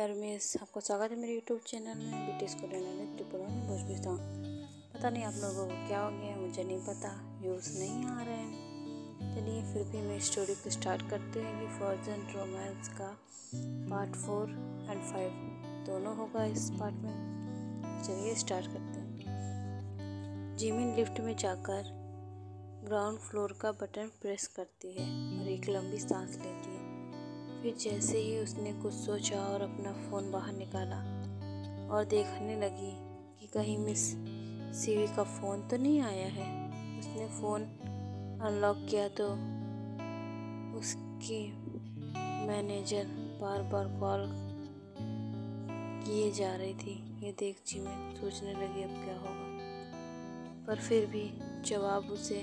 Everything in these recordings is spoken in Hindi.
रमेश, आपका स्वागत है मेरे यूट्यूब चैनल में बीटीएस को लेने त्रिपुरा में भोजपुरी सॉन्ग। पता नहीं आप लोगों को क्या हो गया, मुझे नहीं पता, व्यूज़ नहीं आ रहे हैं। चलिए फिर भी मैं स्टोरी को स्टार्ट करते हैं कि फॉर्जन रोमांस का पार्ट 4 और 5 दोनों होगा इस पार्ट में। चलिए स्टार्ट करते हैं। जिमिन लिफ्ट में जाकर ग्राउंड फ्लोर का बटन प्रेस करती है और एक लंबी सांस लेती है। फिर जैसे ही उसने कुछ सोचा और अपना फ़ोन बाहर निकाला और देखने लगी कि कहीं मिस सीवी का फ़ोन तो नहीं आया है। उसने फ़ोन अनलॉक किया तो उसकी मैनेजर बार बार कॉल किए जा रही थी। ये देख जिमिन सोचने लगी अब क्या होगा, पर फिर भी जवाब उसे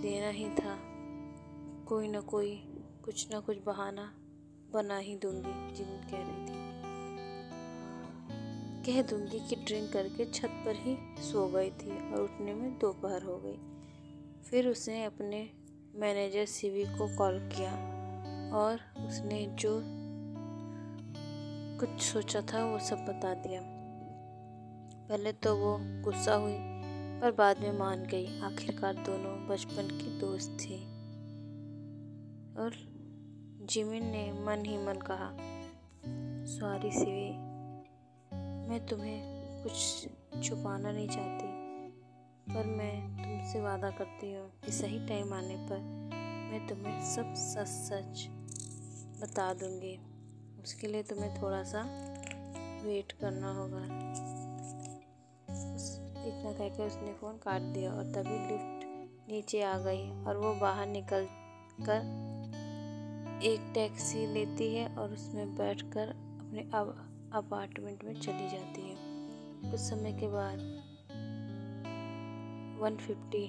देना ही था। कोई ना कोई कुछ ना कुछ बहाना बना ही दूंगी, जिमिन कह रही थी। कह दूंगी कि ड्रिंक करके छत पर ही सो गई थी और उठने में दोपहर हो गई। फिर उसने अपने मैनेजर सीवी को कॉल किया और उसने जो कुछ सोचा था वो सब बता दिया। पहले तो वो गुस्सा हुई पर बाद में मान गई। आखिरकार दोनों बचपन की दोस्त थी। और जिमिन ने मन ही मन कहा, सॉरी सीवी, मैं तुम्हें कुछ छुपाना नहीं चाहती, पर मैं तुमसे वादा करती हूँ कि सही टाइम आने पर मैं तुम्हें सब सच सच बता दूँगी। उसके लिए तुम्हें थोड़ा सा वेट करना होगा। इतना कहकर उसने फ़ोन काट दिया और तभी लिफ्ट नीचे आ गई और वो बाहर निकल कर एक टैक्सी लेती है और उसमें बैठकर अपने अपार्टमेंट में चली जाती है। कुछ समय के बाद 1:50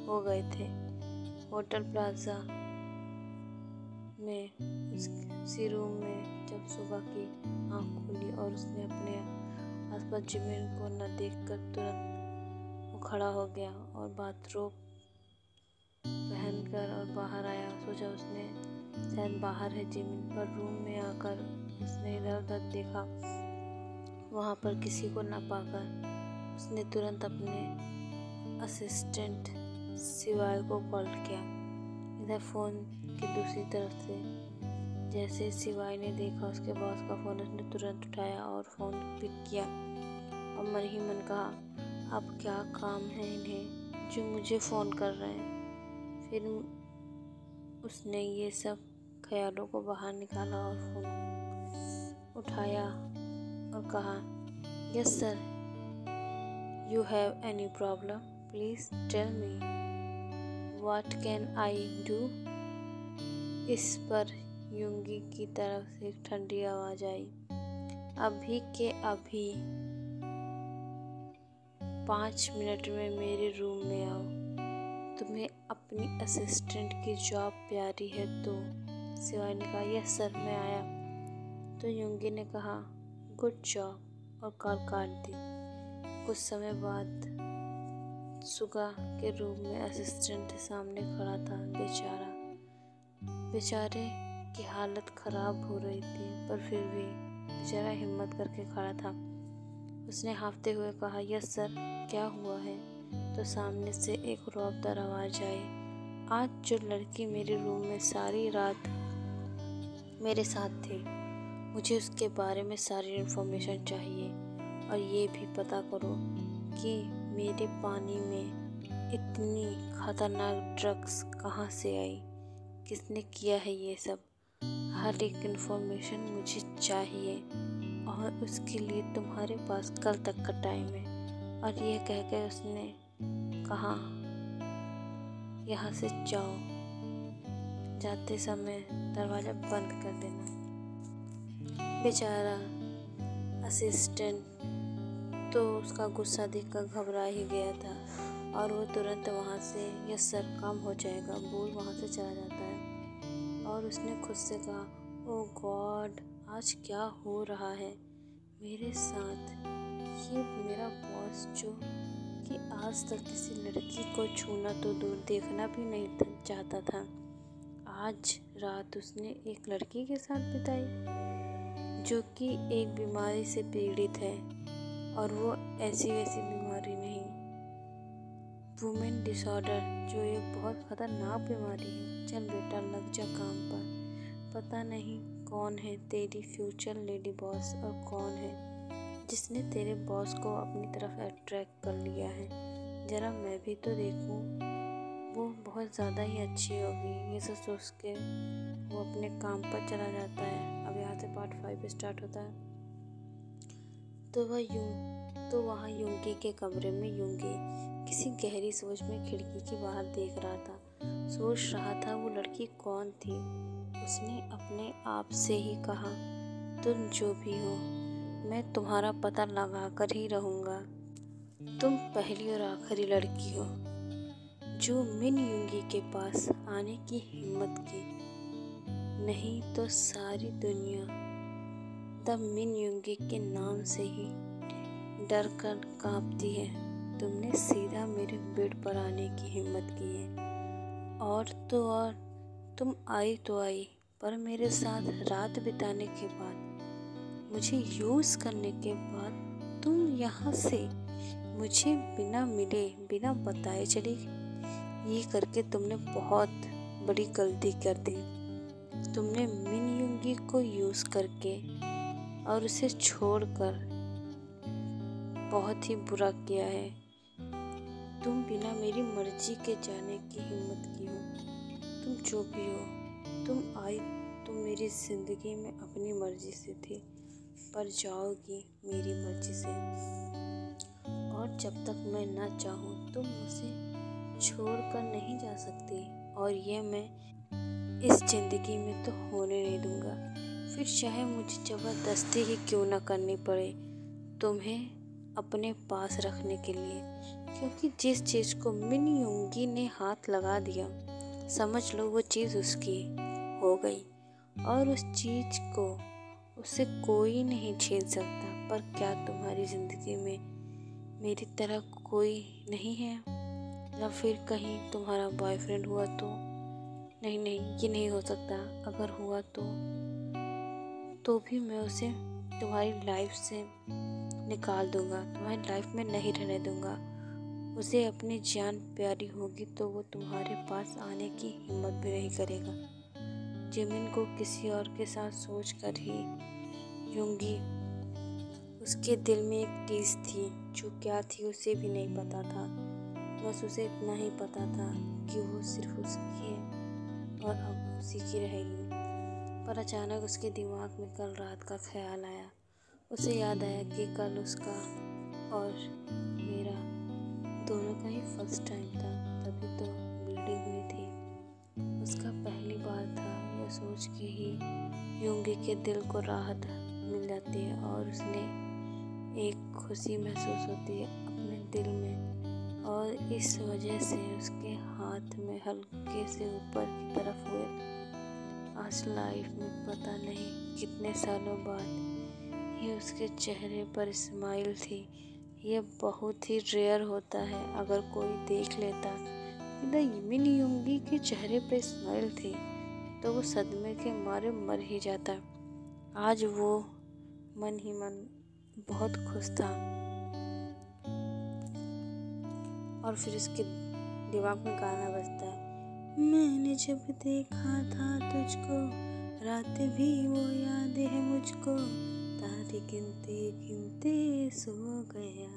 हो गए थे। होटल प्लाजा में उसी रूम में जब सुबह की आँख खुली और उसने अपने आसपास जिमिन को न देखकर तुरंत वो खड़ा हो गया और बाथरोब पहनकर और बाहर आया। सोचा उसने शायद बाहर है जिमिन, पर रूम में आकर उसने इधर उधर देखा। वहाँ पर किसी को न पाकर उसने तुरंत अपने असिस्टेंट शिवाय को कॉल किया। इधर फ़ोन की दूसरी तरफ से जैसे शिवाय ने देखा उसके बॉस का फ़ोन, उसने तुरंत उठाया और फ़ोन पिक किया और मन ही मन कहा, अब क्या काम है इन्हें जो मुझे फ़ोन कर रहे हैं। फिर उसने ये सब ख्यालों को बाहर निकाला और फ़ोन उठाया और कहा, yes sir, you have any problem, please tell me, what can I do. इस पर युंगी की तरफ से एक ठंडी आवाज़ आई, अभी के अभी 5 मिनट में मेरे रूम में आओ। तुम्हें अपनी असिस्टेंट की जॉब प्यारी है तो। शिवाय ने कहा, यस सर, मैं आया। तो युंगी ने कहा, गुड जॉब, और कॉल काट दी। कुछ समय बाद सुगा के रूम में असिस्टेंट सामने खड़ा था। बेचारे की हालत ख़राब हो रही थी, पर फिर भी बेचारा हिम्मत करके खड़ा था। उसने हाँफते हुए कहा, यस सर, क्या हुआ है। तो सामने से एक रौबदार आवाज़ आई, आज जो लड़की मेरे रूम में सारी रात मेरे साथ थी, मुझे उसके बारे में सारी इन्फॉर्मेशन चाहिए और ये भी पता करो कि मेरे पानी में इतनी खतरनाक ड्रग्स कहाँ से आई, किसने किया है ये सब। हर एक इन्फॉर्मेशन मुझे चाहिए और उसके लिए तुम्हारे पास कल तक का टाइम है। और ये कहकर उसने कहा, यहाँ से जाओ, जाते समय दरवाज़ा बंद कर देना। बेचारा असिस्टेंट तो उसका गुस्सा देखकर घबरा ही गया था और वो तुरंत वहाँ से, यस सर, काम हो जाएगा, बोल वहाँ से चला जाता है। और उसने खुद से कहा, ओ गॉड, आज क्या हो रहा है मेरे साथ। ये मेरा बॉस जो कि आज तक किसी लड़की को छूना तो दूर देखना भी नहीं चाहता था, आज रात उसने एक लड़की के साथ बिताई जो कि एक बीमारी से पीड़ित है, और वो ऐसी वैसी बीमारी नहीं, वुमेन डिसऑर्डर, जो एक बहुत खतरनाक बीमारी है। चल बेटा लग जा काम पर। पता नहीं कौन है तेरी फ्यूचर लेडी बॉस और कौन है जिसने तेरे बॉस को अपनी तरफ अट्रैक्ट कर लिया है। ज़रा मैं भी तो देखूं। वो बहुत ज़्यादा ही अच्छी होगी। ये सब सोच के वो अपने काम पर चला जाता है। अब यहाँ से पार्ट 5 स्टार्ट होता है। तो वहाँ यूंगी के कमरे में यूंगी किसी गहरी सोच में खिड़की के बाहर देख रहा था। सोच रहा था वो लड़की कौन थी। उसने अपने आप से ही कहा, तुम जो भी हो, मैं तुम्हारा पता लगा कर ही रहूँगा। तुम पहली और आखिरी लड़की हो जो मिन यूंगी के पास आने की हिम्मत की। नहीं तो सारी दुनिया द मिन यूंगी के नाम से ही डर कर कांपती है। तुमने सीधा मेरे बेड पर आने की हिम्मत की है। और तो और तुम आई तो आई, पर मेरे साथ रात बिताने के बाद, मुझे यूज़ करने के बाद तुम यहाँ से मुझे बिना मिले बिना बताए चली। ये करके तुमने बहुत बड़ी गलती कर दी। तुमने मिन यूंगी को यूज़ करके और उसे छोड़कर बहुत ही बुरा किया है। तुम बिना मेरी मर्जी के जाने की हिम्मत की हो। तुम जो भी हो, तुम आई तो मेरी ज़िंदगी में अपनी मर्जी से थी, पर जाओगी मेरी मर्जी से। और जब तक मैं ना चाहूँ तुम मुझे छोड़ कर नहीं जा सकती, और ये मैं इस ज़िंदगी में तो होने नहीं दूँगा। फिर चाहे मुझे ज़बरदस्ती ही क्यों ना करनी पड़े तुम्हें अपने पास रखने के लिए, क्योंकि जिस चीज़ को मिन यूंगी ने हाथ लगा दिया, समझ लो वो चीज़ उसकी हो गई, और उस चीज़ को उससे कोई नहीं छीन सकता। पर क्या तुम्हारी ज़िंदगी में मेरी तरह कोई नहीं है? या फिर कहीं तुम्हारा बॉयफ्रेंड हुआ तो? नहीं, ये नहीं हो सकता। अगर हुआ तो भी मैं उसे तुम्हारी लाइफ से निकाल दूंगा, तुम्हारी लाइफ में नहीं रहने दूंगा। उसे अपनी जान प्यारी होगी तो वो तुम्हारे पास आने की हिम्मत भी नहीं करेगा। जिमिन को किसी और के साथ सोच कर ही यूंगी, उसके दिल में एक टीस थी जो क्या थी उसे भी नहीं पता था। बस उसे इतना ही पता था कि वो सिर्फ उसकी है और अब उसी की रहेगी। पर अचानक उसके दिमाग में कल रात का ख्याल आया। उसे याद आया कि कल उसका और मेरा दोनों का ही फर्स्ट टाइम था, तभी तो ब्लीडिंग हुई थी। उसका पहली बार था। यह सोच के ही यूंगी के दिल को राहत मिल जाती है और उसने एक खुशी महसूस होती है अपने दिल में, और इस वजह से उसके हाथ में हल्के से ऊपर की तरफ हुए। आज लाइफ में पता नहीं कितने सालों बाद ये उसके चेहरे पर स्माइल थी। यह बहुत ही रेयर होता है। अगर कोई देख लेता कि मिन यूंगी के चेहरे पर स्माइल थी तो वो सदमे के मारे मर ही जाता। आज वो मन ही मन बहुत खुश था। और फिर उसके दिमाग में गाना बजता है, मैंने जब देखा था तुझको, रात भी वो याद है मुझको, तारे गिनते गिनते सो गया,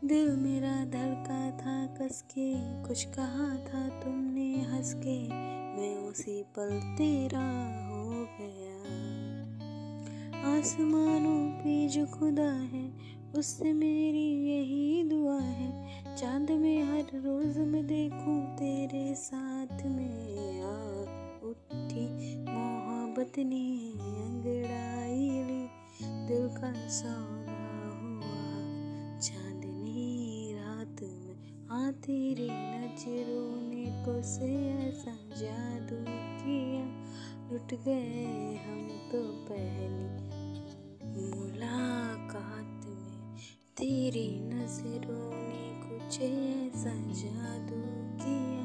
दिल मेरा धड़का था कस के, कुछ कहा था तुमने हंस के, मैं उसी पल तेरा हो गया। आसमानों पे जो खुदा है उससे मेरी यही दुआ है, चांद में हर रोज मैं देखूं तेरे साथ में। आ उठी मोहब्बत ने अंगड़ाई ली, दिल का सौदा हुआ चांदनी रात में। हाँ तेरी नजरों ने कुछ ऐसा जादू किया, लुट गए हम तो पहली मुलाकात में। तेरी नजरों ने कुछ ऐसा जादू किया,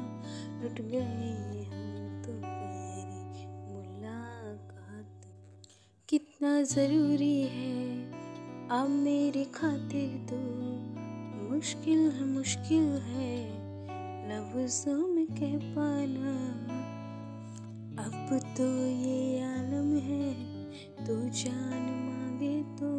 लुट गए हम तो पहली मुलाकात। कितना ज़रूरी है अब मेरी खातिर तो, मुश्किल है लफ्ज़ों में कह पाना। अब तो ये आलम है, तू जान मांगे तो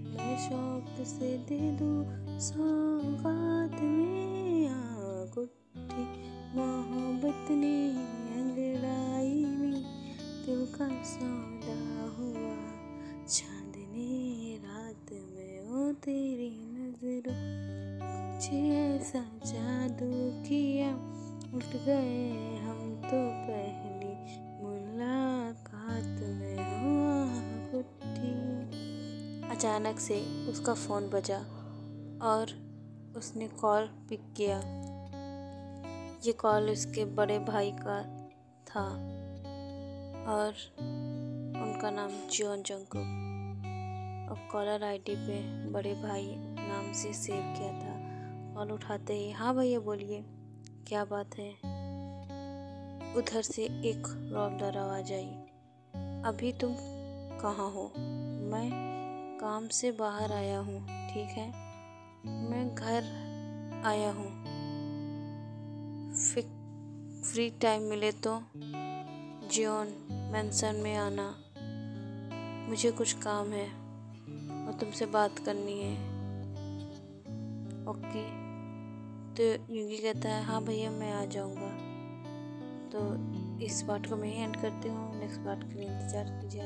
मैं शौक से दे दूँ सौगात में। अंगूठी मोहब्बत ने अंगड़ाई में दिल का सौदा हुआ, चांदनी रात में ओ तेरी नजरों कुछ ऐसा जादू किया, उठ गए हम तो पहली मुलाकात में हुआ गुट्ठी। अचानक से उसका फ़ोन बजा और उसने कॉल पिक किया। ये कॉल उसके बड़े भाई का था और उनका नाम जियोन जंगकुक, और कॉलर आईडी पे बड़े भाई नाम से सेव किया था। कॉल उठाते ही, हाँ भैया बोलिए, क्या बात है? उधर से एक रौबदार आवाज़ आई, अभी तुम कहाँ हो? मैं काम से बाहर आया हूँ, ठीक है, मैं घर आया हूँ, फ्री टाइम मिले तो जियोन मेंशन में आना, मुझे कुछ काम है और तुमसे बात करनी है। ओके, तो युगी कहता है, हाँ भैया मैं आ जाऊँगा। तो इस पार्ट को मैं ही एंड करती हूँ, नेक्स्ट पार्ट के लिए इंतज़ार कीजिए।